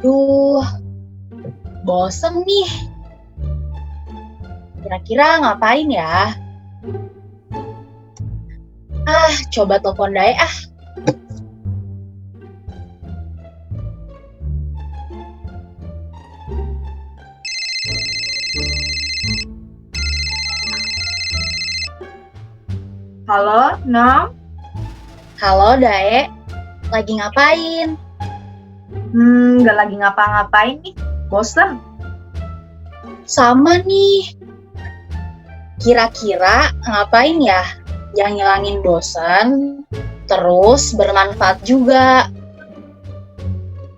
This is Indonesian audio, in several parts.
Duh, bosen nih. Kira-kira ngapain ya? Coba telepon Dae ah. Halo, Nom? Halo Dae, lagi ngapain? Nggak lagi ngapa-ngapain nih. Bosen. Sama nih. Kira-kira ngapain ya? Yang ngilangin bosen, terus bermanfaat juga.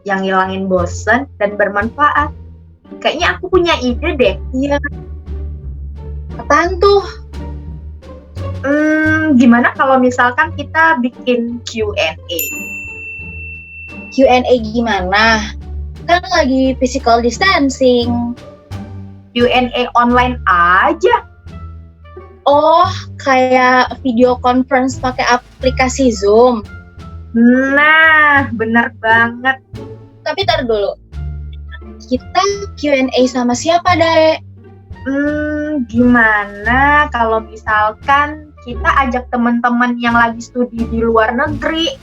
Yang ngilangin bosen dan bermanfaat. Kayaknya aku punya ide deh. Iya. Apaan tuh? Gimana kalau misalkan kita bikin Q&A? Q&A gimana? Kan lagi physical distancing. Q&A online aja. Oh, kayak video conference pakai aplikasi Zoom. Nah, benar banget. Tapi tar dulu. Kita Q&A sama siapa, Dae? Gimana kalau misalkan kita ajak teman-teman yang lagi studi di luar negeri?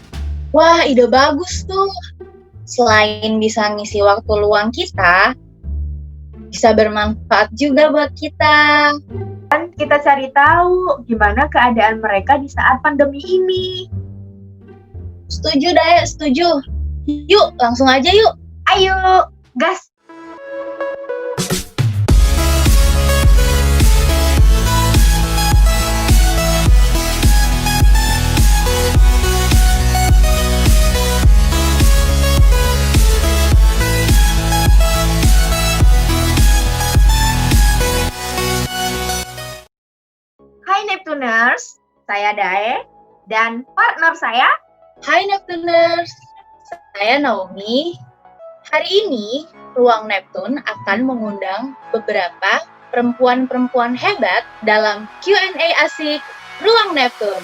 Wah, ide bagus tuh. Selain bisa ngisi waktu luang kita, bisa bermanfaat juga buat kita. Dan kita cari tahu gimana keadaan mereka di saat pandemi ini. Setuju, Dae, setuju. Yuk, langsung aja yuk. Ayo, gas! Hai Neptuners, saya Dae dan partner saya. Hai Neptuners, saya Naomi. Hari ini, Ruang Neptun akan mengundang beberapa perempuan-perempuan hebat dalam Q&A asik Ruang Neptun.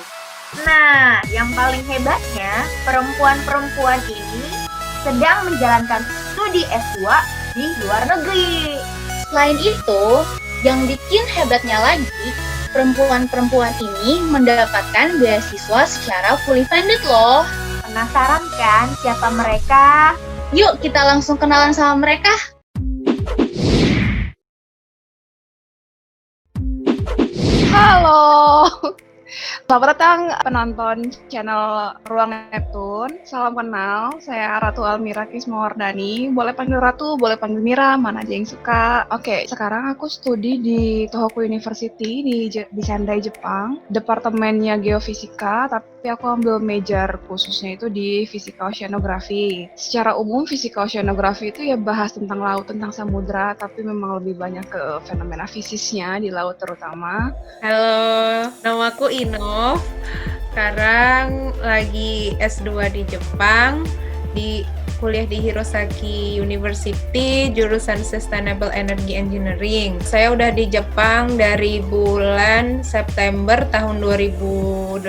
Nah, yang paling hebatnya, perempuan-perempuan ini sedang menjalankan studi S2 di luar negeri. Selain itu, yang bikin hebatnya lagi, perempuan-perempuan ini mendapatkan beasiswa secara fully funded loh. Penasaran kan siapa mereka? Yuk kita langsung kenalan sama mereka. Halo, selamat datang penonton channel Ruang Neptun. Salam kenal, saya Ratu Almira Kismawardani. Boleh panggil Ratu, boleh panggil Mira, mana aja yang suka. Oke, sekarang aku studi di Tohoku University di Sendai, Jepang. Departemennya Geofisika, tapi aku ambil major khususnya itu di Fisika Oceanografi. Secara umum Fisika Oceanografi itu ya bahas tentang laut, tentang samudra, tapi memang lebih banyak ke fenomena fisisnya di laut terutama. Halo, namaku Ino. Sekarang lagi S2 di Jepang, di kuliah di Hirosaki University, jurusan Sustainable Energy Engineering. Saya udah di Jepang dari bulan September tahun 2018.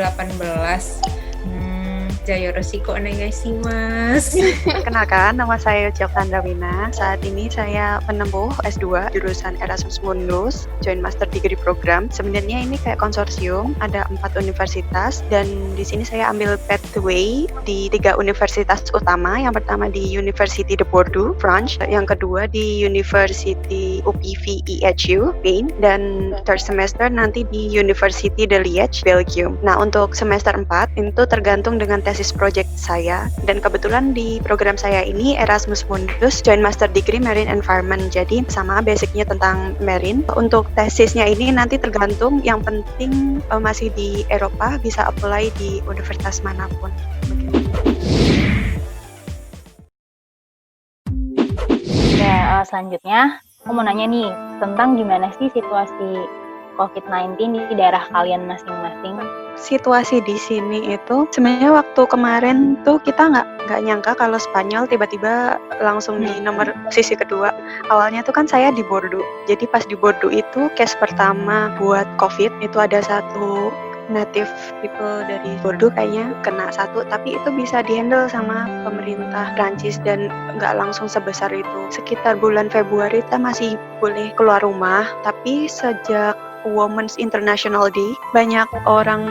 Jayoroshiku onegaishimasu. Perkenalkan, nama saya Yocok Tandrawina. Saat ini saya menempuh S2 jurusan Erasmus Mundus, Joint Master Degree Program. Sebenarnya ini kayak konsorsium, ada 4 universitas, dan di sini saya ambil pathway di 3 universitas utama. Yang pertama di University de Bordeaux, France. Yang kedua di University UPV EHU, Spain. Dan third semester nanti di University de Liège, Belgium. Nah, untuk semester 4 itu tergantung dengan tesis project saya, dan kebetulan di program saya ini Erasmus Mundus Joint Master Degree Marine Environment, jadi sama basicnya tentang marine. Untuk tesisnya ini nanti tergantung, yang penting masih di Eropa, bisa apply di universitas manapun. Ya, selanjutnya aku mau nanya nih tentang gimana sih situasi COVID-19 di daerah kalian masing-masing. Situasi di sini itu sebenarnya waktu kemarin tuh kita nggak nyangka kalau Spanyol tiba-tiba langsung di nomor posisi kedua. Awalnya tuh kan saya di Bordeaux. Jadi pas di Bordeaux itu case pertama buat COVID itu ada satu native people dari Bordeaux kayaknya kena satu, tapi itu bisa dihandle sama pemerintah Prancis dan nggak langsung sebesar itu. Sekitar bulan Februari kita masih boleh keluar rumah, tapi sejak Women's International Day banyak orang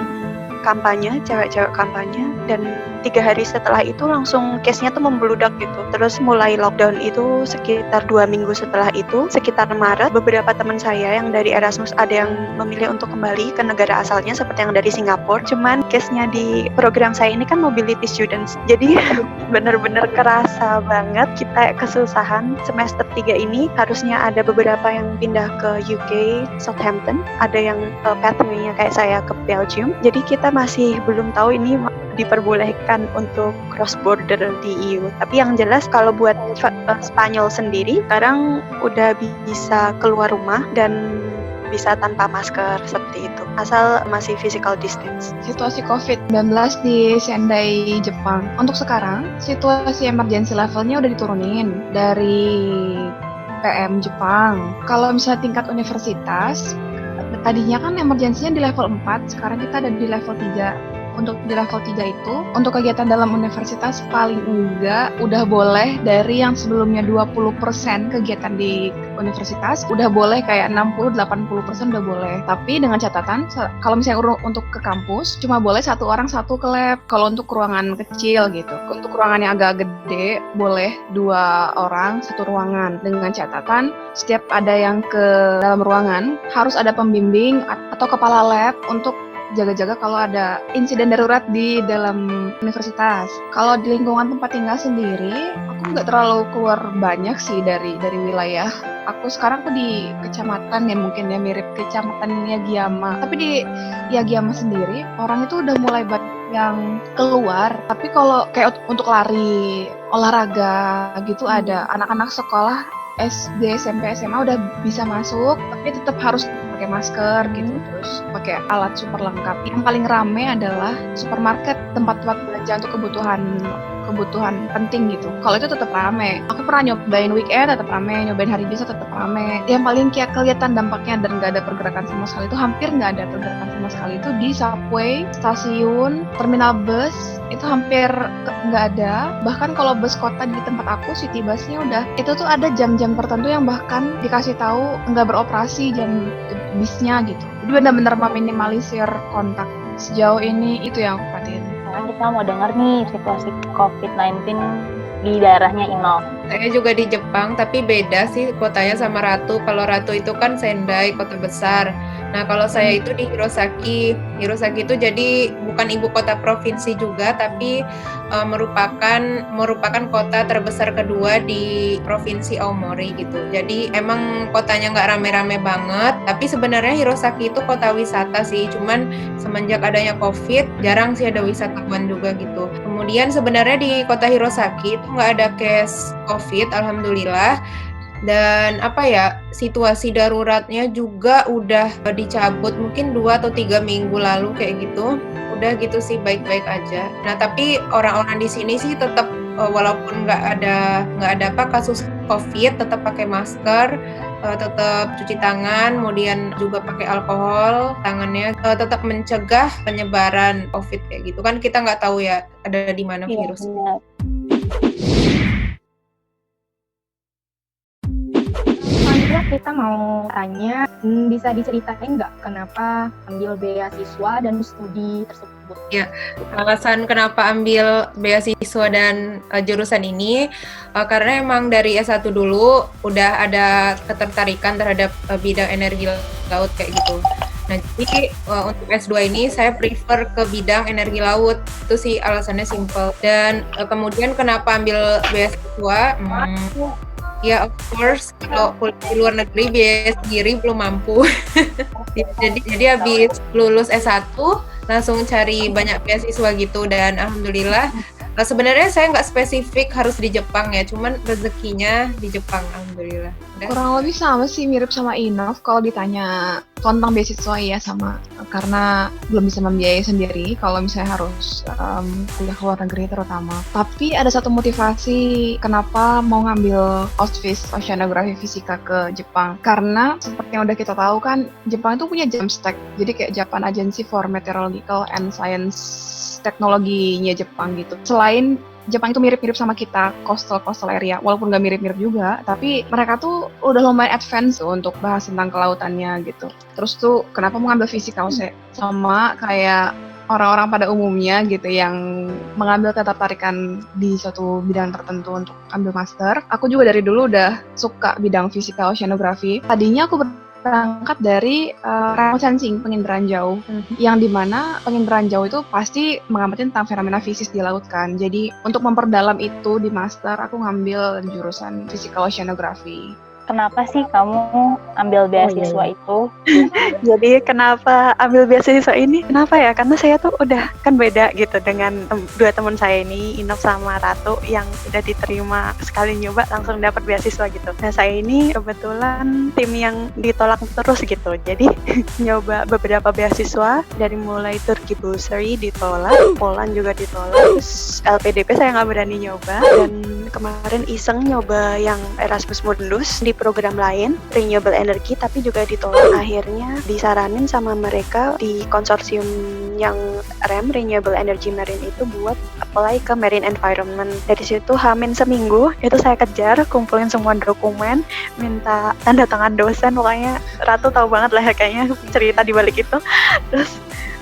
kampanye, cewek-cewek kampanye, dan 3 hari setelah itu langsung case-nya tuh membludak gitu. Terus mulai lockdown itu sekitar 2 minggu setelah itu, sekitar Maret, beberapa teman saya yang dari Erasmus ada yang memilih untuk kembali ke negara asalnya seperti yang dari Singapura. Cuman case-nya di program saya ini kan mobility students, jadi bener-bener kerasa banget kita kesusahan. Semester 3 ini harusnya ada beberapa yang pindah ke UK, Southampton, ada yang pathway-nya kayak saya ke Belgium. Jadi kita masih belum tahu ini diperbolehkan untuk cross border di EU. Tapi yang jelas kalau buat Spanyol sendiri sekarang udah bisa keluar rumah dan bisa tanpa masker seperti itu, asal masih physical distance. Situasi COVID-19 di Sendai, Jepang. Untuk sekarang, situasi emergency levelnya udah diturunin dari PM Jepang. Kalau misalnya tingkat universitas, tadinya kan emergensinya di level 4, sekarang kita ada di level 3. Untuk di level 3 itu, untuk kegiatan dalam universitas paling enggak udah boleh dari yang sebelumnya 20% kegiatan di universitas, udah boleh kayak 60-80% udah boleh. Tapi dengan catatan, kalau misalnya untuk ke kampus, cuma boleh 1 orang 1 ke lab. Kalau untuk ruangan kecil gitu, untuk ruangan yang agak gede, boleh 2 orang 1 ruangan. Dengan catatan, setiap ada yang ke dalam ruangan, harus ada pembimbing atau kepala lab untuk jaga-jaga kalau ada insiden darurat di dalam universitas. Kalau di lingkungan tempat tinggal sendiri, aku nggak terlalu keluar banyak sih dari wilayah. Aku sekarang tuh di kecamatan yang mungkin ya mirip kecamatan Yagiyama. Tapi di Yagiyama sendiri, orang itu udah mulai banyak yang keluar. Tapi kalau kayak untuk lari, olahraga gitu ada. Anak-anak sekolah SD, SMP, SMA udah bisa masuk, tapi tetap harus pakai masker gitu, terus pakai alat super lengkap. Yang paling rame adalah supermarket, tempat-tempat belanja untuk kebutuhan penting gitu. Kalau itu tetap rame. Aku pernah nyobain weekend tetap rame, nyobain hari biasa tetap rame. Yang paling kayak kelihatan dampaknya dan nggak ada pergerakan sama sekali itu, hampir nggak ada pergerakan sama sekali itu di subway, stasiun, terminal bus itu hampir nggak ada. Bahkan kalau bus kota di tempat aku, city busnya udah, itu tuh ada jam-jam tertentu yang bahkan dikasih tahu nggak beroperasi jam bisnya gitu. Jadi benar-benar meminimalisir kontak. Sejauh ini itu yang aku perhatiin. Sekarang kita mau dengar nih situasi COVID-19 di daerahnya Inov. Saya juga di Jepang, tapi beda sih kotanya sama Ratu. Kalau Ratu itu kan Sendai, kota besar. Nah, kalau saya itu di Hirosaki. Hirosaki itu jadi bukan ibu kota provinsi juga, tapi merupakan kota terbesar kedua di provinsi Aomori gitu. Jadi emang kotanya nggak rame-rame banget, tapi sebenarnya Hirosaki itu kota wisata sih. Cuman semenjak adanya COVID, jarang sih ada wisatawan juga gitu. Kemudian sebenarnya di kota Hirosaki itu nggak ada case COVID, alhamdulillah. Dan situasi daruratnya juga udah dicabut mungkin 2 atau 3 minggu lalu kayak gitu. Udah gitu sih, baik-baik aja. Nah, tapi orang-orang di sini sih tetap walaupun nggak ada kasus COVID, tetap pakai masker, tetap cuci tangan, kemudian juga pakai alkohol tangannya, tetap mencegah penyebaran COVID kayak gitu. Kan kita nggak tahu ya ada di mana virus. Benar. Kita mau tanya, bisa diceritain nggak kenapa ambil beasiswa dan studi tersebut? Ya, alasan kenapa ambil beasiswa dan jurusan ini, karena emang dari S1 dulu udah ada ketertarikan terhadap bidang energi laut kayak gitu. Nah, jadi untuk S2 ini saya prefer ke bidang energi laut. Itu sih alasannya simple. Dan kemudian kenapa ambil beasiswa? Ya, of course, kalau kuliah di luar negeri biaya sendiri belum mampu. jadi habis lulus S1 langsung cari banyak beasiswa gitu, dan alhamdulillah sebenarnya saya nggak spesifik harus di Jepang ya, cuman rezekinya di Jepang, alhamdulillah. Kurang lebih sama sih, mirip sama Inov. Kalau ditanya tentang beasiswa ya sama, karena belum bisa membiayai sendiri kalau misalnya harus kuliah ke luar negeri terutama. Tapi ada satu motivasi kenapa mau ngambil OSFIS Oceanography Fisika ke Jepang, karena seperti yang udah kita tahu kan Jepang itu punya JAMSTEC, jadi kayak Japan Agency for Meteorological and Science, teknologinya Jepang gitu. Selain Jepang itu mirip-mirip sama kita, coastal area, walaupun nggak mirip-mirip juga, tapi mereka tuh udah lumayan advance tuh untuk bahas tentang kelautannya gitu. Terus tuh kenapa mau ngambil fisika OSE? Sama kayak orang-orang pada umumnya gitu yang mengambil ketertarikan di suatu bidang tertentu untuk ambil master. Aku juga dari dulu udah suka bidang fisika oceanografi. Tadinya aku berangkat dari remote sensing, penginderaan jauh, yang dimana penginderaan jauh itu pasti mengamati tentang fenomena fisis di laut kan. Jadi untuk memperdalam itu di master aku ngambil jurusan fisika oceanografi. Kenapa sih kamu ambil beasiswa itu? Jadi kenapa ambil beasiswa ini? Kenapa ya? Karena saya tuh udah kan beda gitu dengan dua teman saya ini, Inok sama Ratu, yang udah diterima sekali nyoba langsung dapat beasiswa gitu. Nah saya ini kebetulan tim yang ditolak terus gitu. Jadi nyoba beberapa beasiswa dari mulai Turki Bursary ditolak, Poland juga ditolak, terus LPDP saya nggak berani nyoba, dan kemarin iseng nyoba yang Erasmus Mundus di program lain, Renewable Energy, tapi juga ditolak. Akhirnya disaranin sama mereka di konsorsium yang REM, Renewable Energy Marine itu buat apply ke Marine Environment. Dari situ hamin seminggu, itu saya kejar, kumpulin semua dokumen, minta tanda tangan dosen, pokoknya Ratu tahu banget lah ya kayaknya cerita di balik itu. Terus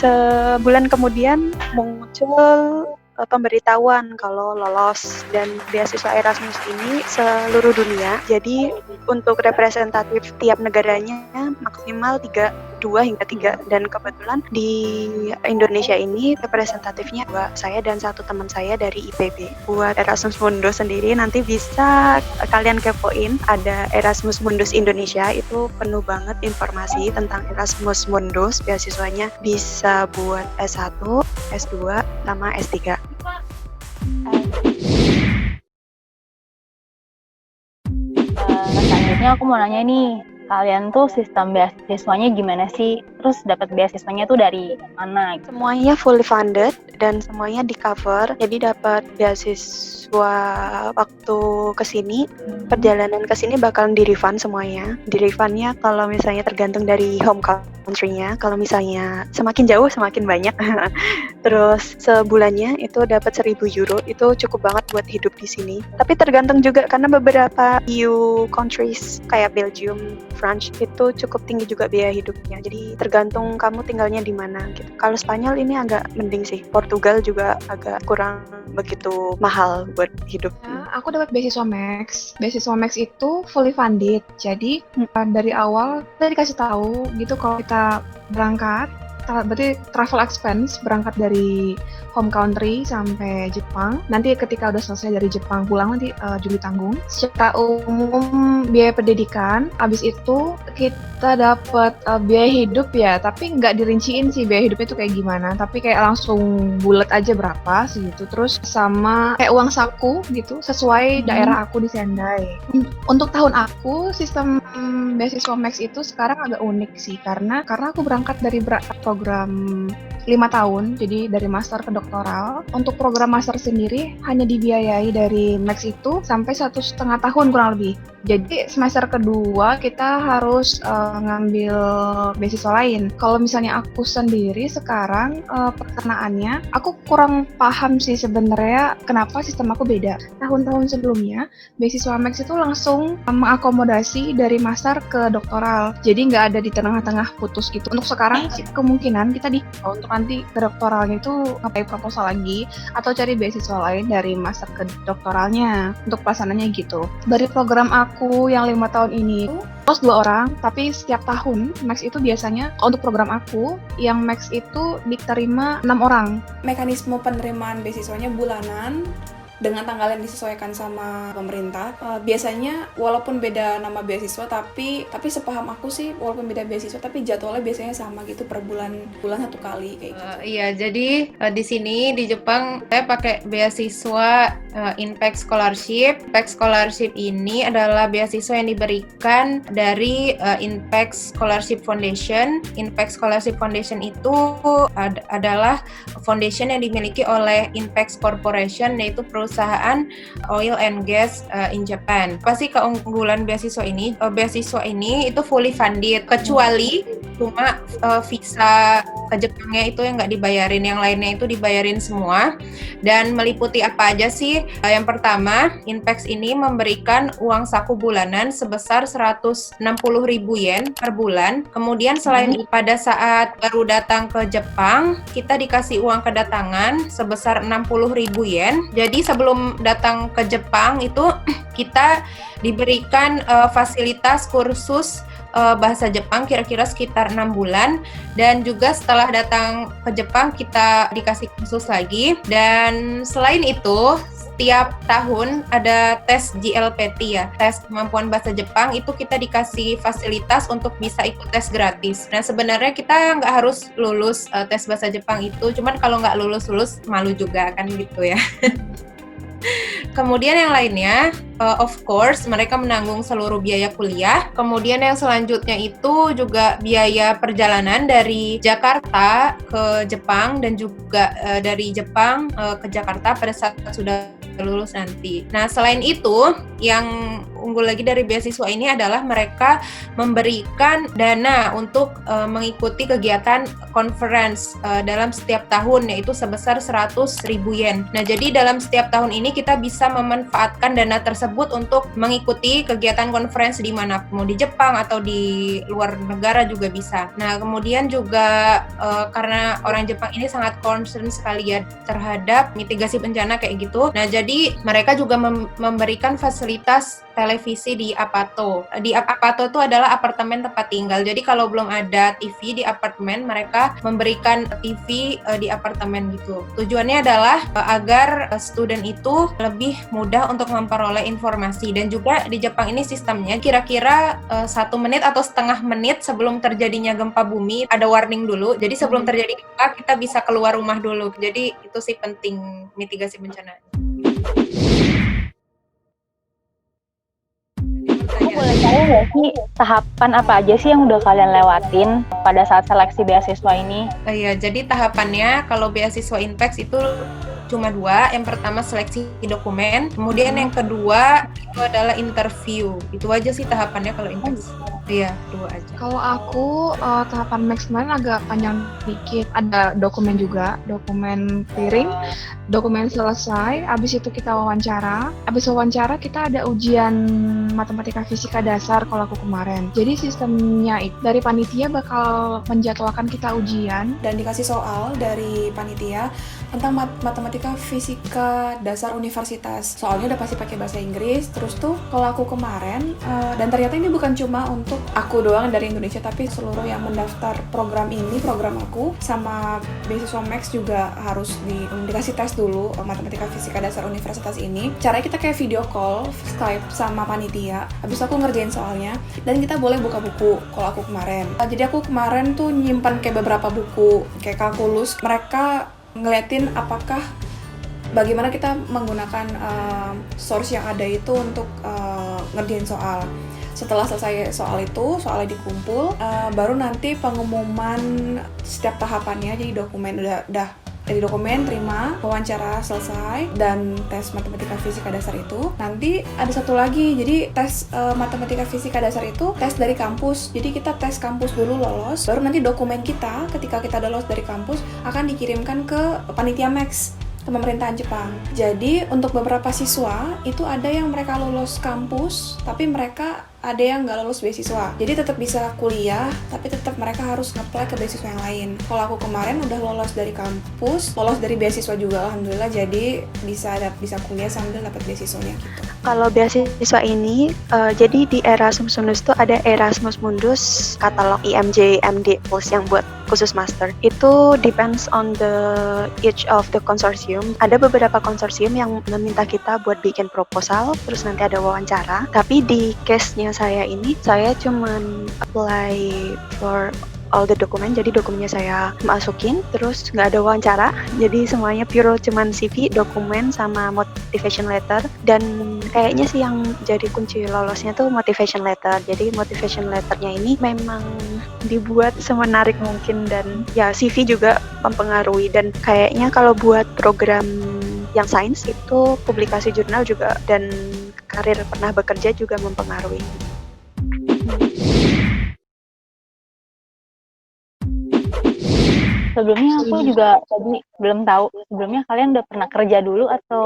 sebulan kemudian muncul pemberitahuan kalau lolos, dan beasiswa Erasmus ini seluruh dunia. Jadi untuk representatif tiap negaranya maksimal 2 hingga 3, dan kebetulan di Indonesia ini representatifnya 2, saya dan satu teman saya dari IPB. Buat Erasmus Mundus sendiri nanti bisa kalian kepoin, ada Erasmus Mundus Indonesia, itu penuh banget informasi tentang Erasmus Mundus. Beasiswanya bisa buat S1, S2, sama S3. Selanjutnya aku mau nanya nih, kalian tuh sistem beasiswanya gimana sih? Terus dapat beasiswanya tuh dari mana? Semuanya fully funded dan semuanya di cover. Jadi dapat beasiswa waktu kesini, perjalanan kesini bakalan di refund semuanya. Di refundnya kalau misalnya tergantung dari home country-nya. Kalau misalnya semakin jauh semakin banyak. Terus sebulannya itu dapat 1.000 euro. Itu cukup banget buat hidup di sini. Tapi tergantung juga karena beberapa EU countries kayak Belgium, France itu cukup tinggi juga biaya hidupnya. Jadi tergantung kamu tinggalnya di mana gitu. Kalau Spanyol ini agak mending sih. Portugal juga agak kurang begitu mahal buat hidup. Aku dapat beasiswa Max. Beasiswa Max itu fully funded. Jadi dari awal kita dikasih tahu gitu kalau kita berangkat, berarti travel expense berangkat dari home country sampai Jepang. Nanti ketika udah selesai dari Jepang pulang nanti juga ditanggung. Secara umum biaya pendidikan, habis itu kita dapat biaya hidup ya, tapi nggak dirinciin sih biaya hidupnya itu kayak gimana. Tapi kayak langsung bulat aja berapa sih gitu. Terus sama kayak uang saku gitu sesuai daerah aku di Sendai. Untuk tahun aku sistem beasiswa Max itu sekarang agak unik sih karena aku berangkat dari program 5 tahun, jadi dari master ke doktoral. Untuk program master sendiri hanya dibiayai dari Max itu sampai 1,5 tahun kurang lebih. Jadi semester kedua kita harus ngambil beasiswa lain. Kalau misalnya aku sendiri sekarang perkenaannya, aku kurang paham sih sebenarnya kenapa sistem aku beda. Tahun-tahun sebelumnya beasiswa Max itu langsung mengakomodasi dari master ke doktoral. Jadi nggak ada di tengah-tengah putus gitu. Untuk sekarang sih kemungkinan kita untuk nanti ke doktoralnya itu ngapain proposal lagi atau cari beasiswa lain dari master ke doktoralnya untuk pelaksananya gitu. Dari program aku yang 5 tahun ini lolos 2 orang, tapi setiap tahun Max itu biasanya untuk program aku yang Max itu diterima 6 orang. Mekanisme penerimaan beasiswanya bulanan dengan tanggal yang disesuaikan sama pemerintah. Biasanya walaupun beda nama beasiswa tapi sepaham aku sih walaupun beda beasiswa tapi jadwalnya biasanya sama gitu per bulan 1 kali kayak gitu. Iya, jadi di sini di Jepang saya pakai beasiswa Impact Scholarship. Impact Scholarship ini adalah beasiswa yang diberikan dari Impact Scholarship Foundation. Impact Scholarship Foundation itu adalah foundation yang dimiliki oleh Impact Corporation, yaitu perusahaan oil and gas in Japan. Pasti keunggulan beasiswa ini itu fully funded, kecuali cuma visa ke Jepangnya itu yang nggak dibayarin, yang lainnya itu dibayarin semua. Dan meliputi apa aja sih? Yang pertama, Inpex ini memberikan uang saku bulanan sebesar 160.000 yen per bulan. Kemudian selain itu, pada saat baru datang ke Jepang, kita dikasih uang kedatangan sebesar 60.000 yen. Jadi sebelum datang ke Jepang itu kita diberikan fasilitas kursus bahasa Jepang kira-kira sekitar 6 bulan, dan juga setelah datang ke Jepang kita dikasih kursus lagi. Dan selain itu setiap tahun ada tes GLPT ya, tes kemampuan bahasa Jepang, itu kita dikasih fasilitas untuk bisa ikut tes gratis. Nah sebenarnya kita nggak harus lulus tes bahasa Jepang itu, cuman kalau nggak lulus malu juga kan gitu ya. Kemudian yang lainnya, of course, mereka menanggung seluruh biaya kuliah. Kemudian yang selanjutnya itu juga biaya perjalanan dari Jakarta ke Jepang dan juga dari Jepang ke Jakarta pada saat sudah lulus nanti. Nah, selain itu, yang unggul lagi dari beasiswa ini adalah mereka memberikan dana untuk mengikuti kegiatan conference dalam setiap tahun, yaitu sebesar 100.000 yen. Nah, jadi dalam setiap tahun ini kita bisa memanfaatkan dana tersebut untuk mengikuti kegiatan conference di mana, mau di Jepang atau di luar negara juga bisa. Nah, kemudian juga karena orang Jepang ini sangat concern sekali ya terhadap mitigasi bencana kayak gitu. Nah, jadi mereka juga memberikan fasilitas televisi di Apato. Di Apato itu adalah apartemen tempat tinggal. Jadi kalau belum ada TV di apartemen, mereka memberikan TV di apartemen gitu. Tujuannya adalah agar student itu lebih mudah untuk memperoleh informasi. Dan juga di Jepang ini sistemnya kira-kira 1 menit atau setengah menit sebelum terjadinya gempa bumi ada warning dulu. Jadi sebelum terjadi gempa kita bisa keluar rumah dulu. Jadi itu sih penting mitigasi bencana. Aku boleh tahu nggak sih tahapan apa aja sih yang udah kalian lewatin pada saat seleksi beasiswa ini? Iya, jadi tahapannya kalau beasiswa Inpex itu cuma 2. Yang pertama seleksi dokumen, kemudian yang kedua itu adalah interview. Itu aja sih tahapannya kalau Inpex. Iya, 2 aja. Kalau aku tahapan Max kemarin agak panjang dikit. Ada dokumen juga, dokumen clearing, dokumen selesai, habis itu kita wawancara. Habis wawancara kita ada ujian matematika fisika dasar kalau aku kemarin. Jadi sistemnya itu dari panitia bakal menjadwalkan kita ujian Dan dikasih soal dari panitia tentang matematika fisika dasar universitas. Soalnya udah pasti pakai bahasa Inggris. Terus tuh kalau aku kemarin, dan ternyata ini bukan cuma untuk aku doang dari Indonesia, tapi seluruh yang mendaftar program ini, program aku sama beasiswa Max juga harus dikasih tes dulu matematika fisika dasar universitas ini. Caranya kita kayak video call, Skype sama panitia. Habis aku ngerjain soalnya, dan kita boleh buka buku kalau aku kemarin. Jadi aku kemarin tuh nyimpan kayak beberapa buku, kayak kalkulus. Mereka ngeliatin apakah bagaimana kita menggunakan source yang ada itu untuk ngerjain soal. Setelah selesai soal itu, soalnya dikumpul, baru nanti pengumuman setiap tahapannya. Jadi dokumen udah dari dokumen terima, wawancara selesai, dan tes matematika fisika dasar itu. Nanti ada satu lagi, jadi tes matematika fisika dasar itu tes dari kampus. Jadi kita tes kampus dulu lolos, baru nanti dokumen kita ketika kita lolos dari kampus akan dikirimkan ke panitia Max, ke pemerintahan Jepang. Jadi untuk beberapa siswa itu ada yang mereka lulus kampus tapi mereka ada yang nggak lulus beasiswa. Jadi tetap bisa kuliah, tapi tetap mereka harus nge-apply ke beasiswa yang lain. Kalau aku kemarin udah lolos dari kampus, lolos dari beasiswa juga alhamdulillah, jadi bisa kuliah sambil dapat beasiswanya gitu. Kalau beasiswa ini, jadi di Erasmus Mundus tuh ada Erasmus Mundus katalog IMJ MD Plus yang buat khusus master. Itu depends on the each of the consortium. Ada beberapa konsorsium yang meminta kita buat bikin proposal, terus nanti ada wawancara. Tapi di case-nya saya ini, saya cuman apply for all the dokumen, jadi dokumennya saya masukin, terus nggak ada wawancara, jadi semuanya pure cuman CV, dokumen, sama motivation letter. Dan kayaknya sih yang jadi kunci lolosnya tuh motivation letter. Jadi motivation letternya ini memang dibuat semenarik mungkin, dan ya CV juga mempengaruhi. Dan kayaknya kalau buat program yang sains itu publikasi jurnal juga, dan karir pernah bekerja juga mempengaruhi. Sebelumnya aku juga tadi belum tahu, sebelumnya kalian udah pernah kerja dulu atau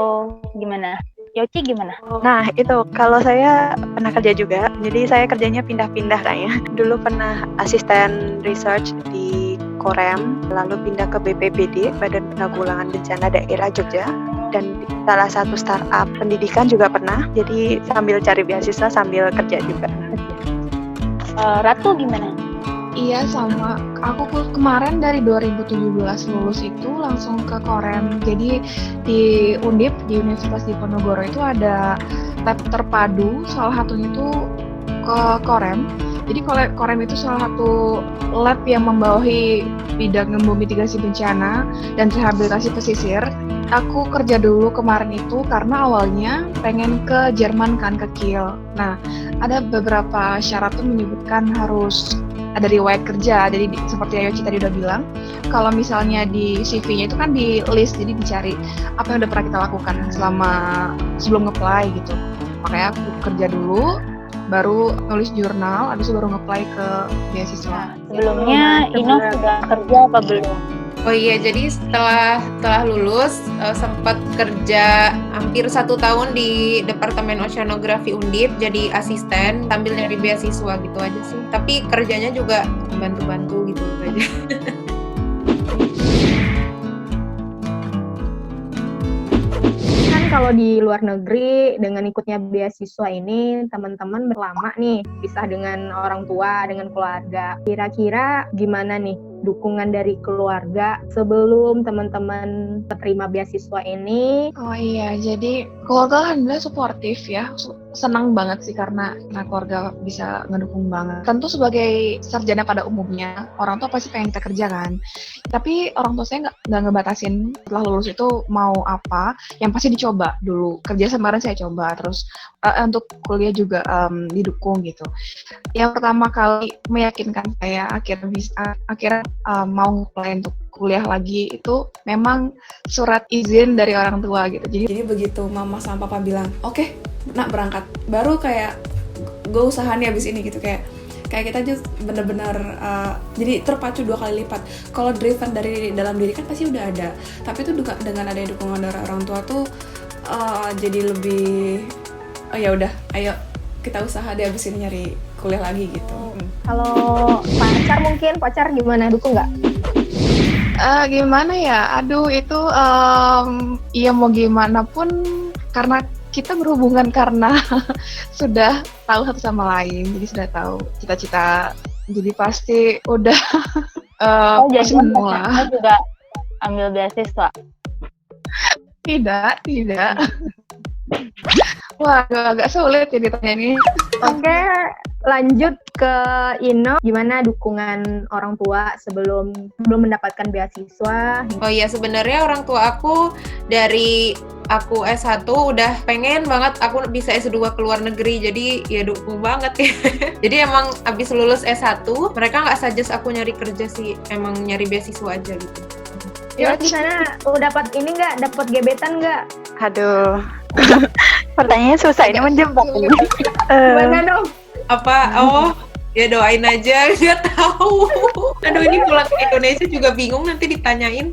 gimana? Yoci gimana? Nah itu, kalau saya pernah kerja juga, jadi saya kerjanya pindah-pindah kayaknya. Dulu pernah asisten research di Korem, lalu pindah ke BPBD, Badan Penanggulangan Bencana Daerah Jogja, dan di salah satu startup pendidikan juga pernah, jadi sambil cari beasiswa sambil kerja juga. Ratu gimana? Iya sama, aku kemarin dari 2017 lulus itu langsung ke Korem. Jadi di Undip, di Universitas Diponegoro itu ada lab terpadu, salah satunya itu ke Korem. Jadi Korem itu salah satu lab yang membawahi bidang mitigasi bencana dan rehabilitasi pesisir. Aku kerja dulu kemarin itu karena awalnya pengen ke Jerman kan, ke Kiel. Nah, ada beberapa syarat tuh menyebutkan harus ada riwayat kerja. Jadi seperti Yoci tadi udah bilang, kalau misalnya di CV-nya itu kan di list, jadi dicari apa yang udah pernah kita lakukan selama sebelum nge-apply gitu. Makanya aku kerja dulu, baru nulis jurnal, habis itu baru nge-apply ke beasiswa. Sebelumnya Ino sudah kerja apa belum? Oh iya, jadi setelah lulus sempat kerja hampir 1 tahun di Departemen Oceanografi Undip, jadi asisten sambil nyari beasiswa gitu aja sih. Tapi kerjanya juga bantu-bantu gitu aja. Kan kalau di luar negeri dengan ikutnya beasiswa ini teman-teman berlama nih, pisah dengan orang tua, dengan keluarga. Kira-kira gimana nih dukungan dari keluarga sebelum teman-teman terima beasiswa ini? Oh iya, jadi keluarga alhamdulillah suportif ya. Senang banget sih karena keluarga bisa ngedukung banget. Tentu sebagai sarjana pada umumnya, orang tua pasti pengen kita kerja kan. Tapi orang tua saya nggak ngebatasin setelah lulus itu mau apa, yang pasti dicoba dulu. Kerja kemarin saya coba, terus untuk kuliah juga didukung gitu. Yang pertama kali meyakinkan saya akhirnya mau apply untuk kuliah lagi itu memang surat izin dari orang tua gitu. Jadi begitu mama sama papa bilang, oke, nak berangkat, baru kayak gue usaha nih abis ini gitu, kayak kita aja bener-bener jadi terpacu 2 kali lipat. Kalau driven dari dalam diri kan pasti udah ada, tapi itu dengan adanya dukungan dari orang tua tuh jadi lebih ya udah, ayo kita usaha deh abis ini nyari kuliah lagi gitu. Kalau pacar gimana? Dukung nggak? Gimana ya? Aduh itu ya mau gimana pun karena kita berhubungan karena sudah tahu satu sama lain, jadi sudah tahu cita-cita, jadi pasti udah pasti semua. Juga ambil beasiswa? Tidak. Wah, agak sulit ya ditanya ini. Oke, lanjut ke Ino. Gimana dukungan orang tua sebelum mendapatkan beasiswa? Oh iya, sebenarnya orang tua aku dari aku S1 udah pengen banget aku bisa S2 ke luar negeri, jadi ya dukung banget ya. Jadi emang abis lulus S1, mereka nggak suggest aku nyari kerja sih, emang nyari beasiswa aja gitu. Ya di sana dapat ini nggak? Dapat gebetan nggak? Aduh, pertanyaannya susah ini menjebak. Gimana dong? Apa? Oh, ya doain aja, nggak tahu. Aduh, ini pulang ke Indonesia juga bingung nanti ditanyain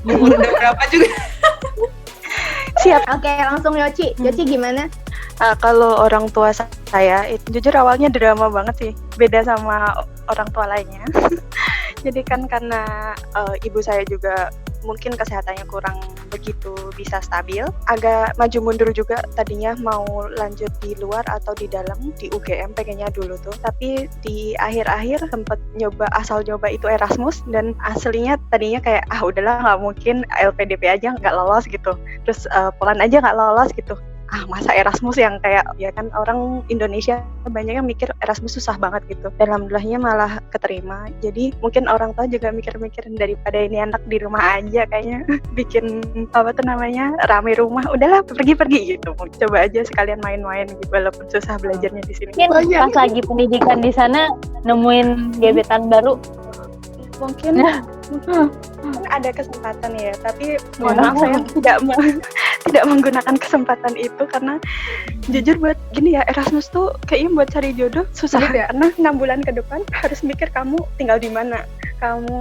umur udah berapa juga. Siap. Oke, langsung Yoci. Yoci gimana? Kalau orang tua saya, itu jujur awalnya drama banget sih, beda sama orang tua lainnya. Jadi kan karena ibu saya juga mungkin kesehatannya kurang begitu bisa stabil, agak maju mundur juga tadinya mau lanjut di luar atau di dalam di UGM pengennya dulu tuh, tapi di akhir-akhir sempet asal nyoba itu Erasmus dan aslinya tadinya kayak udahlah nggak mungkin LPDP aja nggak lolos gitu, terus Poland aja nggak lolos gitu. Masa Erasmus yang kayak ya kan orang Indonesia banyak yang mikir Erasmus susah banget gitu. Dan alhamdulillahnya malah keterima. Jadi mungkin orang tua juga mikir-mikir daripada ini anak di rumah aja kayaknya bikin rame rumah. Udahlah pergi-pergi gitu. Coba aja sekalian main-main gitu walaupun susah belajarnya di sini. Mungkin pas lagi pendidikan di sana nemuin gebetan baru. Mungkin ada kesempatan ya, tapi mohon maaf saya tidak menggunakan kesempatan itu karena jujur buat gini ya, Erasmus tuh kayaknya buat cari jodoh susah karena 6 bulan ke depan harus mikir kamu tinggal di mana, kamu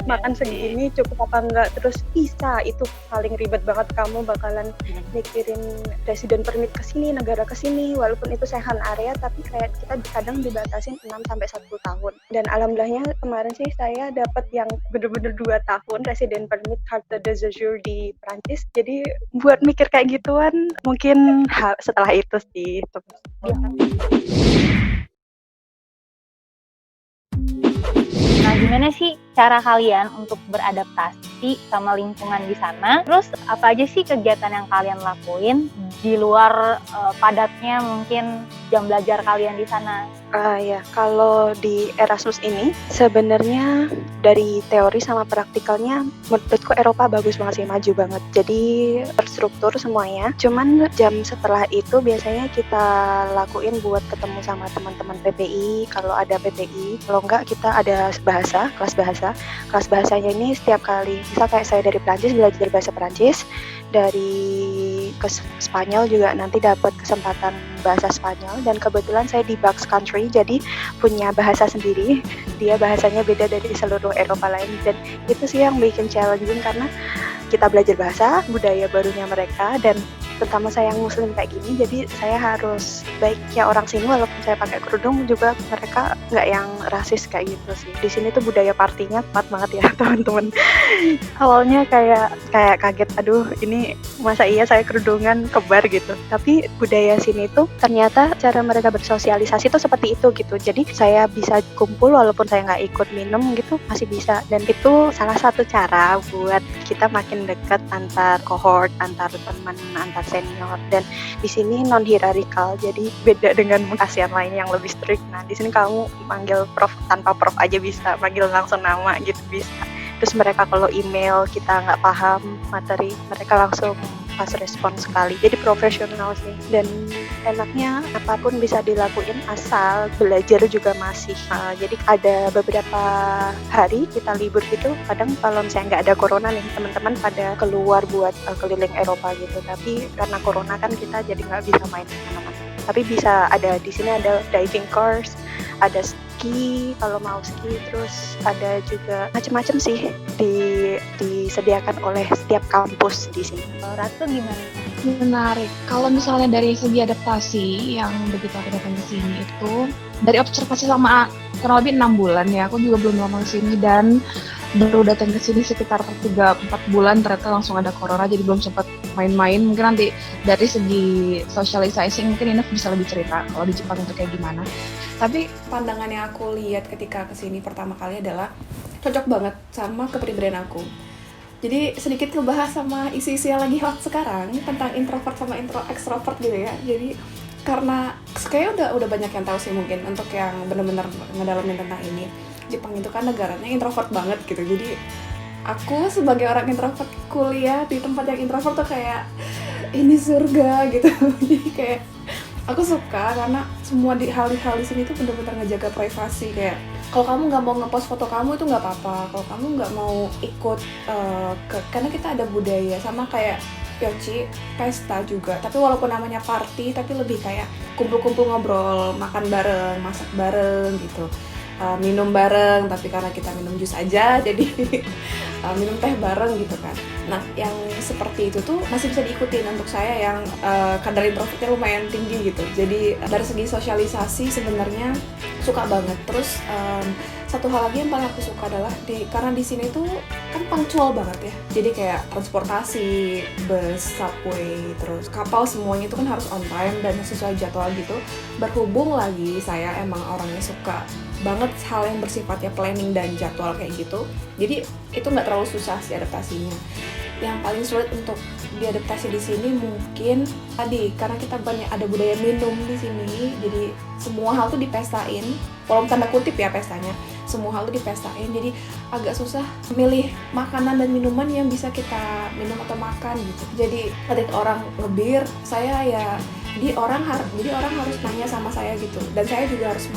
makan segini cukup apa enggak, terus visa itu paling ribet banget, kamu bakalan mikirin resident permit ke sini, negara ke sini, walaupun itu Schengen area tapi kayak kita kadang dibatasin 6 sampai 1 tahun. Dan alhamdulillahnya kemarin sih saya dapat yang bener-bener 2 tahun resident permit carte de séjour di Prancis. Jadi buat mikir kayak gituan mungkin setelah itu sih. Nah, gimana sih cara kalian untuk beradaptasi sama lingkungan di sana? Terus apa aja sih kegiatan yang kalian lakuin di luar padatnya mungkin jam belajar kalian di sana? Ya, kalau di Erasmus ini sebenarnya dari teori sama praktikalnya menurutku Eropa bagus banget sih, maju banget. Jadi terstruktur semuanya. Cuman jam setelah itu biasanya kita lakuin buat ketemu sama teman-teman PPI kalau ada PPI. Kalau enggak kita ada bahasa, kelas bahasa. Kelas bahasanya ini setiap kali. Misal kayak saya dari Prancis belajar bahasa Prancis, dari ke Spanyol juga nanti dapat kesempatan bahasa Spanyol, dan kebetulan saya di Basque Country jadi punya bahasa sendiri, dia bahasanya beda dari seluruh Eropa lain, dan itu sih yang bikin challenging karena kita belajar bahasa, budaya barunya mereka, dan terutama saya yang muslim kayak gini, jadi saya harus baiknya orang sini walaupun saya pakai kerudung juga mereka nggak yang rasis kayak gitu sih. Di sini tuh budaya partinya kuat banget ya teman-teman. Awalnya kayak kaget, aduh ini masa iya saya kerudungan kebar gitu. Tapi budaya sini tuh ternyata cara mereka bersosialisasi tuh seperti itu gitu. Jadi saya bisa kumpul walaupun saya nggak ikut minum gitu masih bisa, dan itu salah satu cara buat kita makin dekat antar cohort, antar teman, antar senior. Dan di sini non hierarkikal, jadi beda dengan ASEAN lain yang lebih strict. Nah di sini kamu manggil prof tanpa prof aja bisa, manggil langsung nama gitu bisa. Terus mereka kalau email kita nggak paham materi, mereka langsung pas respon sekali. Jadi profesional sih, dan enaknya apapun bisa dilakuin asal belajar juga masih. Jadi ada beberapa hari kita libur gitu, kadang kalau misalnya nggak ada corona nih, teman-teman pada keluar buat keliling Eropa gitu, tapi karena corona kan kita jadi nggak bisa main kemana-mana. Tapi bisa ada di sini ada diving course, ada ski kalau mau ski, terus ada juga macam-macam sih disediakan oleh setiap kampus di sini. Ratu gimana? Menarik. Kalau misalnya dari segi adaptasi yang begitu aku datang ke sini itu dari observasi selama kurang lebih 6 bulan ya. Aku juga belum lama ke sini dan baru datang ke sini sekitar 3-4 bulan ternyata langsung ada corona, jadi belum sempat main-main. Mungkin nanti dari segi socializing mungkin Inef bisa lebih cerita kalau di Jepang itu kayak gimana. Tapi pandangan yang aku lihat ketika kesini pertama kali adalah cocok banget sama kepribadian aku. Jadi sedikit ngebahas sama isu-isu yang lagi hot sekarang tentang introvert sama extrovert gitu ya. Jadi karena kayaknya udah banyak yang tahu sih mungkin untuk yang benar-benar ngedalamin tentang ini. Jepang itu kan negaranya introvert banget gitu. Jadi aku sebagai orang introvert kuliah di tempat yang introvert tuh kayak ini surga gitu. Jadi kayak aku suka karena semua hal-hal di sini tuh benar-benar ngejaga privasi. Kayak kalau kamu nggak mau ngepost foto kamu itu nggak apa-apa. Kalau kamu nggak mau ikut karena kita ada budaya sama kayak Yochi, pesta juga. Tapi walaupun namanya party, tapi lebih kayak kumpul-kumpul ngobrol, makan bareng, masak bareng gitu. Minum bareng, tapi karena kita minum jus aja jadi minum teh bareng gitu kan. Nah, yang seperti itu tuh masih bisa diikutin untuk saya yang kadar introvertnya lumayan tinggi gitu. Jadi dari segi sosialisasi sebenarnya suka banget. Terus satu hal lagi yang paling aku suka adalah karena di sini tuh kan punctual banget ya. Jadi kayak transportasi, bus, subway, terus kapal semuanya itu kan harus on time dan sesuai jadwal gitu. Berhubung lagi saya emang orangnya suka banget hal yang bersifatnya planning dan jadwal kayak gitu. Jadi itu nggak terlalu susah sih adaptasinya. Yang paling sulit untuk diadaptasi di sini mungkin tadi karena kita banyak ada budaya minum di sini, jadi semua hal tuh dipestain, walaupun tanda kutip ya pestanya, semua hal tuh dipestain, jadi agak susah milih makanan dan minuman yang bisa kita minum atau makan gitu. Jadi ketika orang ngebir, saya ya jadi orang harus nanya sama saya gitu, dan saya juga harus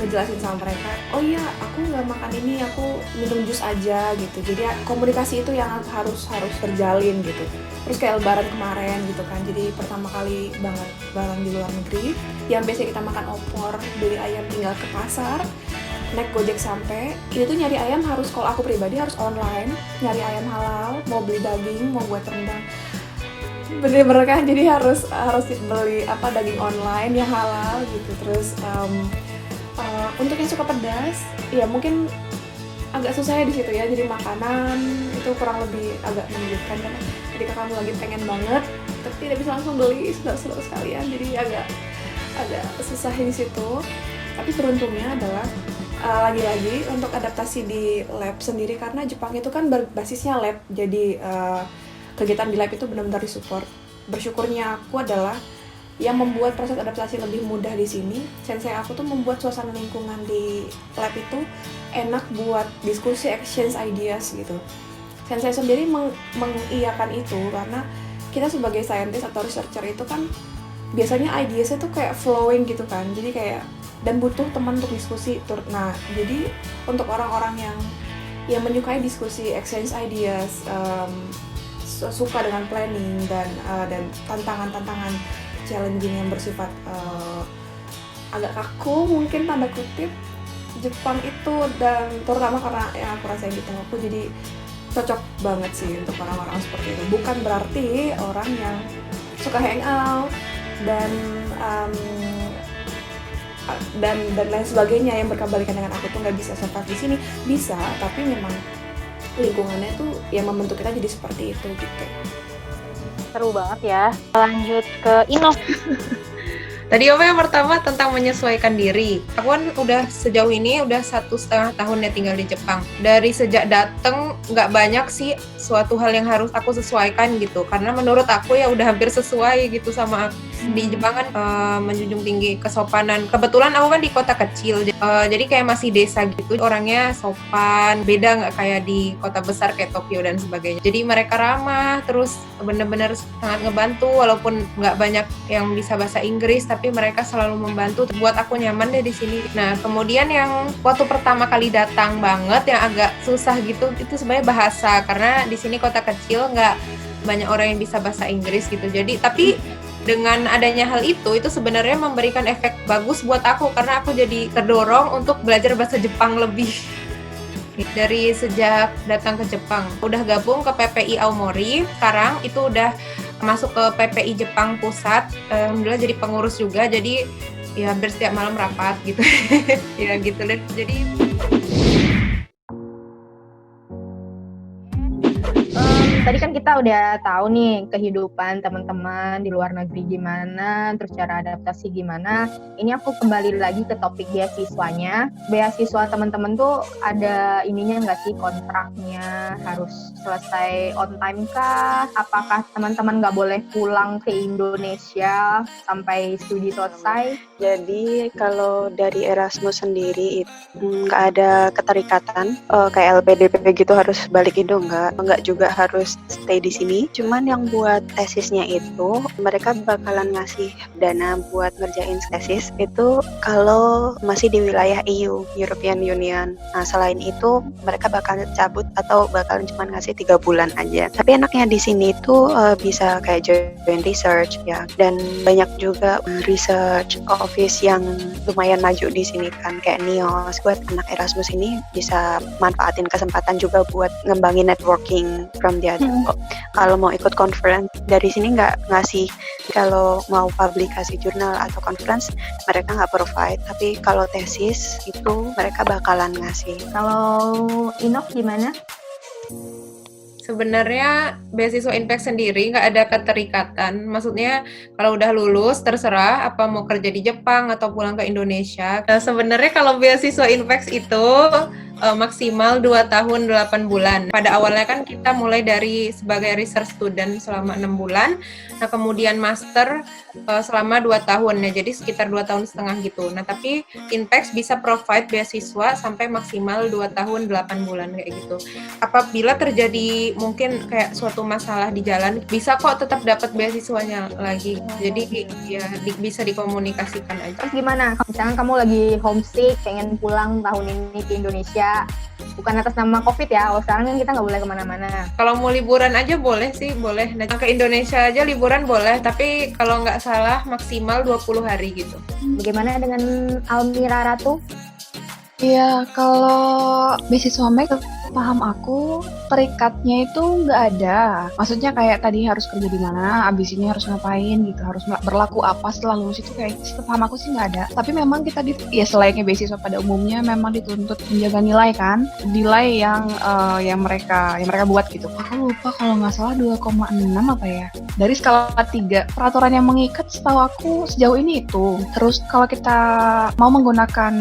ngejelasin sama mereka, oh iya aku nggak makan ini, aku minum jus aja gitu. Jadi komunikasi itu yang harus terjalin gitu. Terus kayak lebaran kemarin gitu kan, jadi pertama kali banget barang di luar negeri, yang biasa kita makan opor, beli ayam tinggal ke pasar, naik Gojek sampai, itu tuh nyari ayam harus, kalau aku pribadi harus online, nyari ayam halal, mau beli daging, mau buat rendang, bener-bener kan, jadi harus beli daging online yang halal gitu. Terus untuk yang suka pedas, ya mungkin agak susah ya di situ ya. Jadi makanan itu kurang lebih agak menyulitkan karena ketika kamu lagi pengen banget, tapi tidak bisa langsung beli saudara-saudara sekalian, jadi agak susah di situ. Tapi beruntungnya adalah lagi-lagi untuk adaptasi di lab sendiri, karena Jepang itu kan berbasisnya lab, jadi kegiatan di lab itu benar-benar disupport. Bersyukurnya aku adalah yang membuat proses adaptasi lebih mudah di sini. Sensei aku tuh membuat suasana lingkungan di lab itu enak buat diskusi, exchange ideas gitu. Sensei sendiri mengiyakan itu karena kita sebagai scientist atau researcher itu kan biasanya ideasnya tuh kayak flowing gitu kan. Jadi kayak dan butuh teman untuk diskusi. Nah, jadi untuk orang-orang yang menyukai diskusi, exchange ideas, suka dengan planning dan tantangan-tantangan challenging yang bersifat agak kaku mungkin tanda kutip, Jepang itu, dan terutama karena yang aku rasain di tengahku, jadi cocok banget sih untuk orang-orang seperti itu. Bukan berarti orang yang suka hangout dan lain sebagainya yang berkebalikan dengan aku tuh nggak bisa survive di sini. Bisa, tapi memang lingkungannya tuh yang membentuk kita jadi seperti itu gitu. Seru banget ya. Lanjut ke Ino. Tadi apa yang pertama tentang menyesuaikan diri. Aku kan udah sejauh ini udah 1,5 tahun ya tinggal di Jepang. Dari sejak dateng nggak banyak sih suatu hal yang harus aku sesuaikan gitu. Karena menurut aku ya udah hampir sesuai gitu sama aku. Di Jepang kan menjunjung tinggi kesopanan. Kebetulan aku kan di kota kecil, jadi kayak masih desa gitu. Orangnya sopan, beda nggak kayak di kota besar kayak Tokyo dan sebagainya. Jadi mereka ramah, terus bener-bener sangat ngebantu. Walaupun nggak banyak yang bisa bahasa Inggris, tapi mereka selalu membantu. Buat aku nyaman deh di sini. Nah, kemudian yang waktu pertama kali datang banget yang agak susah gitu, itu sebenarnya bahasa. Karena di sini kota kecil nggak banyak orang yang bisa bahasa Inggris gitu. Jadi tapi dengan adanya hal itu sebenarnya memberikan efek bagus buat aku karena aku jadi terdorong untuk belajar bahasa Jepang lebih. Dari sejak datang ke Jepang, udah gabung ke PPI Aomori, sekarang itu udah masuk ke PPI Jepang Pusat, alhamdulillah jadi pengurus juga, jadi ya hampir setiap malam rapat gitu. Ya gitu deh, jadi Tadi kan kita udah tahu nih kehidupan teman-teman di luar negeri gimana, terus cara adaptasi gimana. Ini aku kembali lagi ke topik beasiswanya. Beasiswa teman-teman tuh ada ininya nggak sih, kontraknya harus selesai on time kah? Apakah teman-teman nggak boleh pulang ke Indonesia sampai studi selesai? Jadi kalau dari Erasmus sendiri itu nggak ada keterikatan kayak LPDP gitu harus balik Indo, nggak juga harus stay di sini. Cuman yang buat tesisnya itu mereka bakalan ngasih dana buat ngerjain tesis itu kalau masih di wilayah EU, European Union. Nah, selain itu mereka bakal cabut atau bakalan cuma ngasih 3 bulan aja. Tapi enaknya di sini tuh bisa kayak join research ya, dan banyak juga research office yang lumayan maju di sini kan, kayak NIOS. Buat anak Erasmus ini bisa manfaatin kesempatan juga buat ngembangin networking from the other. Kalau mau ikut conference dari sini nggak ngasih, kalau mau publikasi jurnal atau conference mereka nggak provide, tapi kalau tesis itu mereka bakalan ngasih. Kalau Inok gimana? Sebenarnya beasiswa Inpex sendiri nggak ada keterikatan. Maksudnya kalau udah lulus terserah apa mau kerja di Jepang atau pulang ke Indonesia. Sebenarnya kalau beasiswa Inpex itu maksimal 2 tahun 8 bulan. Pada awalnya kan kita mulai dari sebagai research student selama 6 bulan. Nah, kemudian master selama 2 tahun ya. Jadi sekitar 2 tahun setengah gitu. Nah, tapi Inpex bisa provide beasiswa sampai maksimal 2 tahun 8 bulan kayak gitu. Apabila terjadi mungkin kayak suatu masalah di jalan, bisa kok tetap dapat beasiswanya lagi. Jadi ya bisa dikomunikasikan aja. Terus gimana? Misalkan kamu lagi homesick, pengen pulang tahun ini ke Indonesia, bukan atas nama COVID ya, kalau sekarang kan kita nggak boleh kemana-mana. Kalau mau liburan aja boleh sih, boleh. Nah, ke Indonesia aja liburan boleh, tapi kalau nggak salah maksimal 20 hari gitu. Bagaimana dengan Almira Ratu? Iya, kalau beasiswa MEK, paham aku terikatnya itu nggak ada. Maksudnya kayak tadi harus kerja di mana, abis ini harus ngapain gitu, harus berlaku apa setelah lulus itu kayak paham aku sih nggak ada. Tapi memang kita ya selayaknya beasiswa pada umumnya memang dituntut menjaga nilai kan, nilai yang mereka buat gitu. Aku lupa kalau nggak salah 2,6 apa ya. Dari skala 3, peraturan yang mengikat setahu aku sejauh ini itu. Terus kalau kita mau menggunakan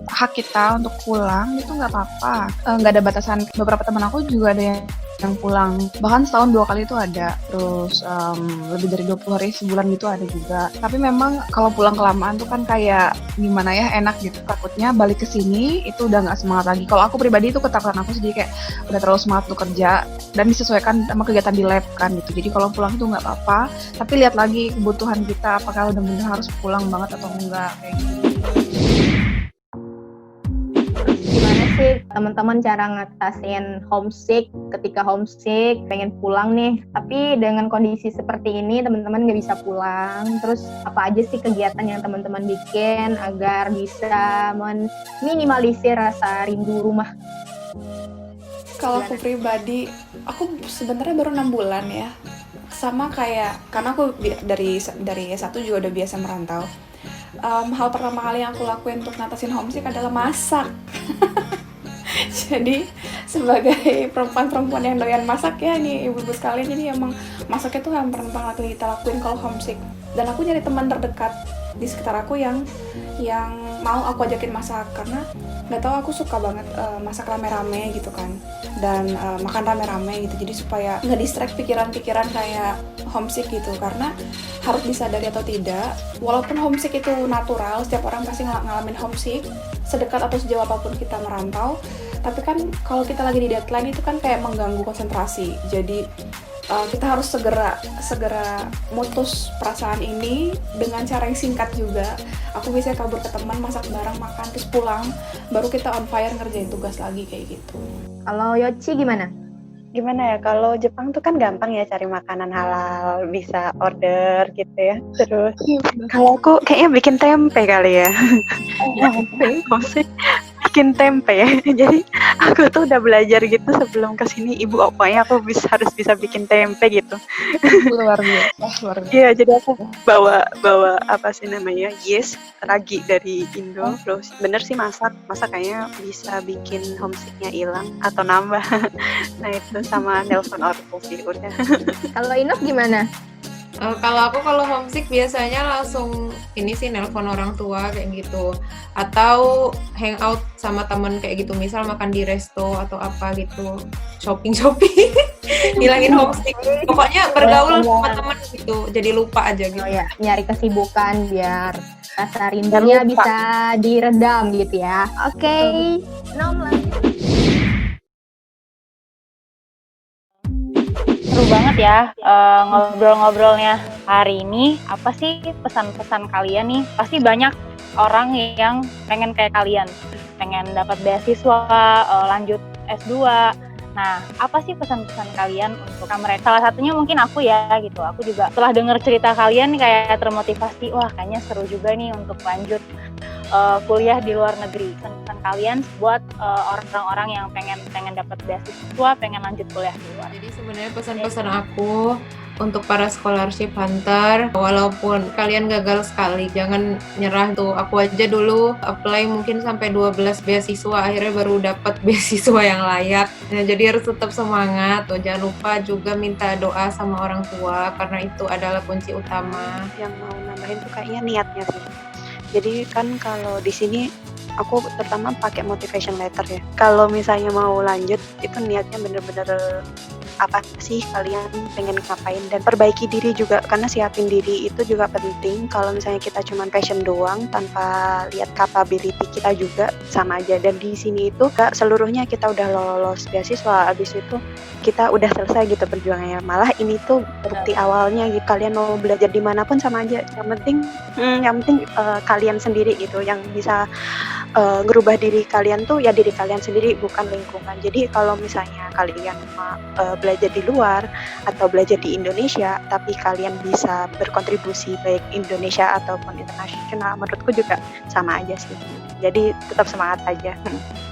hak kita untuk pulang itu nggak apa-apa, nggak ada batasan. Beberapa teman aku juga ada yang pulang bahkan setahun 2 kali itu ada. Terus lebih dari 20 hari sebulan gitu ada juga. Tapi memang kalau pulang kelamaan tuh kan kayak gimana ya, enak gitu, takutnya balik ke sini itu udah nggak semangat lagi. Kalau aku pribadi itu ketakutan aku sendiri, kayak udah terlalu semangat untuk kerja dan disesuaikan sama kegiatan di lab kan gitu. Jadi kalau pulang itu nggak apa-apa, tapi lihat lagi kebutuhan kita, apakah udah benar harus pulang banget atau enggak kayak gitu. Gimana sih teman-teman cara ngatasin homesick, ketika homesick pengen pulang nih, tapi dengan kondisi seperti ini teman-teman nggak bisa pulang. Terus apa aja sih kegiatan yang teman-teman bikin agar bisa meminimalisir rasa rindu rumah? Kalau aku pribadi, aku sebenarnya baru 6 bulan ya. Sama kayak, karena aku dari S1 juga udah biasa merantau. Hal pertama kali yang aku lakuin untuk ngatasin homesick adalah masak. Jadi sebagai perempuan-perempuan yang doyan masak ya nih ibu-ibu sekalian, jadi emang masaknya tuh yang pertama kali kita lakuin kalau homesick. Dan aku nyari teman terdekat di sekitar aku yang mau aku ajakin masak, karena nggak tahu aku suka banget masak rame-rame gitu kan, dan makan rame-rame gitu, jadi supaya nggak distract pikiran-pikiran kayak homesick gitu. Karena harus disadari atau tidak, walaupun homesick itu natural, setiap orang pasti ngalamin homesick sedekat atau sejauh apapun kita merantau, tapi kan kalau kita lagi di deadline itu kan kayak mengganggu konsentrasi. Jadi kita harus segera mutus perasaan ini dengan cara yang singkat juga. Aku bisa kabur ke teman, masak bareng, makan, terus pulang, baru kita on fire ngerjain tugas lagi kayak gitu. Kalau Yoci gimana? Gimana ya, kalau Jepang tuh kan gampang ya cari makanan halal, bisa order gitu ya. Terus kalau aku kayaknya bikin tempe kali ya. Bikin tempe ya. Jadi aku tuh udah belajar gitu sebelum kesini, ibu pokoknya aku harus bisa bikin tempe gitu. Luar biasa. Iya, jadi aku bawa apa sih namanya, ragi dari Indo. Terus bener sih masak kayaknya bisa bikin homesicknya hilang atau nambah. Nah itu sama nelpon ortu sih udah. Kalau Inok gimana? Kalau homesick biasanya langsung ini sih nelpon orang tua kayak gitu, atau hangout sama temen kayak gitu, misal makan di resto atau apa gitu, shopping hilangin homesick. Pokoknya bergaul sama temen gitu, jadi lupa aja gitu. Oh ya, nyari kesibukan biar rasa rindunya bisa diredam gitu ya. Oke, Nom lanjut. seru banget ya ngobrol-ngobrolnya hari ini. Apa sih pesan-pesan kalian nih? Pasti banyak orang yang pengen kayak kalian, pengen dapat beasiswa, lanjut S2. Nah, apa sih pesan-pesan kalian untuk mereka? Salah satunya mungkin aku ya gitu. Aku juga setelah dengar cerita kalian kayak termotivasi, wah kayaknya seru juga nih untuk lanjut kuliah di luar negeri. Pesan kalian buat orang-orang yang pengen dapat beasiswa, pengen lanjut kuliah di luar. Jadi sebenarnya pesan-pesan aku untuk para scholarship hunter, walaupun kalian gagal sekali, jangan nyerah tuh. Aku aja dulu apply mungkin sampai 12 beasiswa, akhirnya baru dapat beasiswa yang layak. Nah, jadi harus tetap semangat tuh. Jangan lupa juga minta doa sama orang tua, karena itu adalah kunci utama. Yang mau nambahin tuh kayaknya niatnya sih. Jadi kan kalau di sini aku pertama pakai motivation letter ya. Kalau misalnya mau lanjut itu niatnya bener-bener apa sih kalian pengen ngapain, dan perbaiki diri juga, karena siapin diri itu juga penting. Kalau misalnya kita cuma passion doang tanpa lihat capability kita juga sama aja. Dan di sini itu gak seluruhnya kita udah lolos beasiswa, abis itu kita udah selesai gitu perjuangannya. Malah ini tuh bukti awalnya gitu. Kalian mau belajar dimanapun sama aja. Yang penting kalian sendiri gitu yang bisa ngerubah diri kalian tuh ya diri kalian sendiri, bukan lingkungan. Jadi kalau misalnya kalian belajar di luar atau belajar di Indonesia tapi kalian bisa berkontribusi baik Indonesia ataupun internasional, menurutku juga sama aja sih. Jadi tetap semangat aja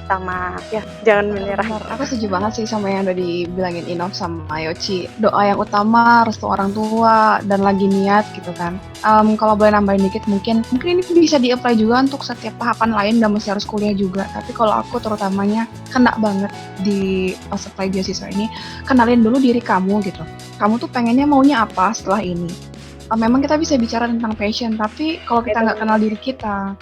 sama ya jangan menyerah. Aku setuju banget sih sama yang udah dibilangin Inov sama Yoci. Doa yang utama, restu orang tua, dan lagi niat gitu kan. Kalau boleh nambahin dikit, mungkin ini bisa di-apply juga untuk setiap tahapan lain, gak mesti harus kuliah juga. Tapi kalau aku terutamanya kena banget di pas apply beasiswa ini, kenalin dulu diri kamu gitu. Kamu tuh pengennya maunya apa setelah ini. Memang kita bisa bicara tentang passion, tapi kalau kita nggak kenal diri kita,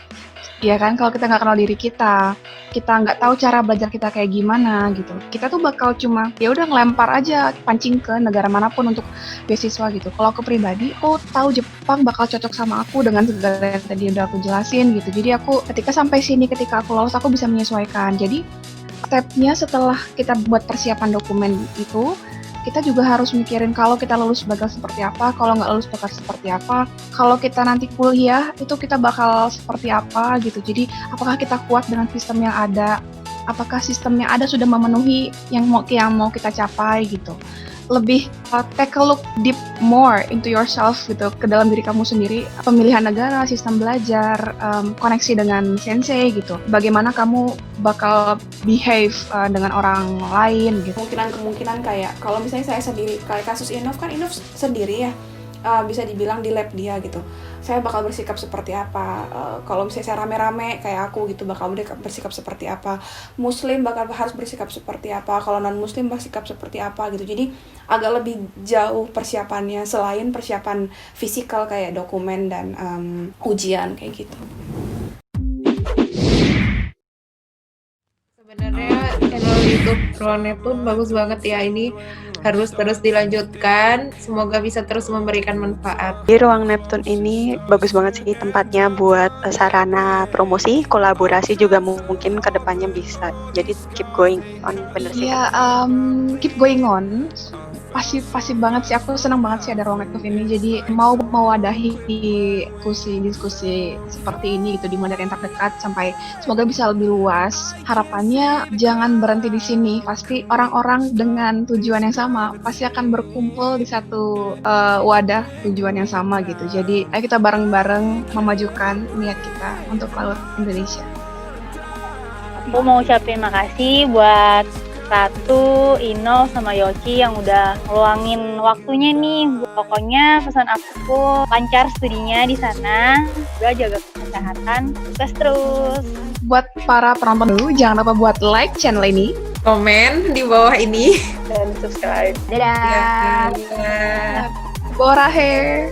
ya kan, kalau kita nggak kenal diri kita nggak tahu cara belajar kita kayak gimana gitu, kita tuh bakal cuma ya udah ngelempar aja, pancing ke negara manapun untuk beasiswa gitu. Kalau aku pribadi, aku tahu Jepang bakal cocok sama aku dengan segala yang tadi udah aku jelasin gitu. Jadi aku ketika sampai sini, ketika aku lolos, aku bisa menyesuaikan. Jadi stepnya setelah kita buat persiapan dokumen itu, kita juga harus mikirin kalau kita lulus bakal seperti apa, kalau nggak lulus bakal seperti apa, kalau kita nanti kuliah itu kita bakal seperti apa gitu. Jadi apakah kita kuat dengan sistem yang ada, apakah sistem yang ada sudah memenuhi yang mau kita capai gitu. Lebih take a look deep more into yourself gitu, ke dalam diri kamu sendiri, pemilihan negara, sistem belajar, koneksi dengan sensei gitu, bagaimana kamu bakal behave dengan orang lain gitu. Kemungkinan kayak kalau misalnya saya sendiri, kayak kasus Inov kan, Inov sendiri ya, bisa dibilang di lab dia gitu, saya bakal bersikap seperti apa, kalau misalnya saya rame-rame kayak aku gitu bakal bersikap seperti apa, muslim bakal harus bersikap seperti apa, kalau non muslim bersikap seperti apa gitu. Jadi agak lebih jauh persiapannya selain persiapan fisikal kayak dokumen dan ujian kayak gitu. Sebenarnya channel YouTube Ruang Neptun bagus banget ya, ini harus terus dilanjutkan, semoga bisa terus memberikan manfaat. Di Ruang Neptun ini bagus banget sih tempatnya buat sarana promosi, kolaborasi juga mungkin kedepannya bisa. Jadi keep going on, bener sih. Iya, keep going on. Pasti banget sih, aku senang banget sih ada Ruang Neptun ini. Jadi mau mewadahi diskusi seperti ini gitu, dimulai dari yang terdekat sampai semoga bisa lebih luas. Harapannya jangan berhenti di sini. Pasti orang-orang dengan tujuan yang sama pasti akan berkumpul di satu wadah tujuan yang sama gitu. Jadi ayo kita bareng-bareng memajukan niat kita untuk laut Indonesia. Aku mau ucapin makasih buat Ratu, Ino, sama Yoci yang udah ngeluangin waktunya nih. Pokoknya pesan aku lancar studinya di sana, juga jaga kesehatan, sukses terus. Buat para penonton dulu, jangan lupa buat like channel ini, Komen di bawah ini. Dan subscribe. Dadah. Ya. Bora hair.